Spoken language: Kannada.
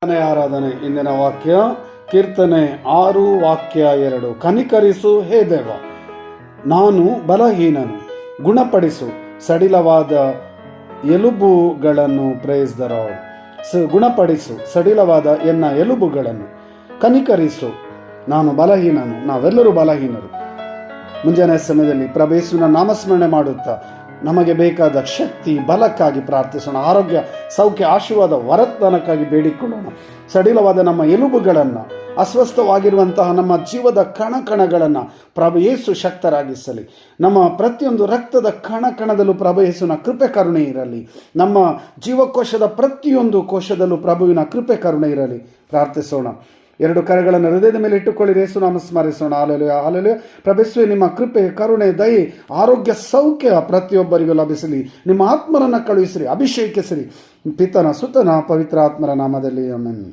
ಆರಾಧನೆ. ಇಂದಿನ ವಾಕ್ಯ ಕೀರ್ತನೆ 6 ವಾಕ್ಯ 2. ಕನಿಕರಿಸು ಹೇ ದೇವ, ನಾನು ಬಲಹೀನನು, ಗುಣಪಡಿಸು ಸಡಿಲವಾದ ಎಲುಬುಗಳನ್ನು. Praise the Lord. ಗುಣಪಡಿಸು ಸಡಿಲವಾದ ಎನ್ನ ಎಲುಬುಗಳನ್ನು. ಕನಿಕರಿಸು, ನಾನು ಬಲಹೀನನು, ನಾವೆಲ್ಲರೂ ಬಲಹೀನರು. ಮುಂಜಾನೆ ಸಮಯದಲ್ಲಿ ಪ್ರಭೇಸುವಿನ ನಾಮಸ್ಮರಣೆ ಮಾಡುತ್ತಾ ನಮಗೆ ಬೇಕಾದ ಶಕ್ತಿ ಬಲಕ್ಕಾಗಿ ಪ್ರಾರ್ಥಿಸೋಣ. ಆರೋಗ್ಯ, ಸೌಖ್ಯ, ಆಶೀರ್ವಾದ, ವರದಾನಕ್ಕಾಗಿ ಬೇಡಿಕೊಳ್ಳೋಣ. ಸಡಿಲವಾದ ನಮ್ಮ ಎಲುಬುಗಳನ್ನು, ಅಸ್ವಸ್ಥವಾಗಿರುವಂತಹ ನಮ್ಮ ಜೀವದ ಕಣಕಣಗಳನ್ನು ಪ್ರಭು ಯೇಸು ಶಕ್ತರಾಗಿಸಲಿ. ನಮ್ಮ ಪ್ರತಿಯೊಂದು ರಕ್ತದ ಕಣಕಣದಲ್ಲೂ ಪ್ರಭು ಯೇಸುವಿನ ಕೃಪೆ ಕರುಣೆ ಇರಲಿ. ನಮ್ಮ ಜೀವಕೋಶದ ಪ್ರತಿಯೊಂದು ಕೋಶದಲ್ಲೂ ಪ್ರಭುವಿನ ಕೃಪೆ ಕರುಣೆ ಇರಲಿ. ಪ್ರಾರ್ಥಿಸೋಣ. 2 ಕರೆಗಳನ್ನು ಹೃದಯದ ಮೇಲೆ ಇಟ್ಟುಕೊಳ್ಳಿ. ಯೇಸು ನಾಮ ಸ್ಮರಿಸೋಣ. Hallelujah, hallelujah. ಪ್ರಭುವೇ, ನಿಮ್ಮ ಕೃಪೆ, ಕರುಣೆ, ದಯೆ, ಆರೋಗ್ಯ, ಸೌಖ್ಯ ಪ್ರತಿಯೊಬ್ಬರಿಗೂ ಲಭಿಸಲಿ. ನಿಮ್ಮ ಆತ್ಮರನ್ನು ಕಳುಹಿಸಿರಿ, ಅಭಿಷೇಕಿಸಿರಿ. ಪಿತನ, ಸುತನ, ಪವಿತ್ರ ಆತ್ಮರ ನಾಮದಲ್ಲಿ ಆಮೆನ್.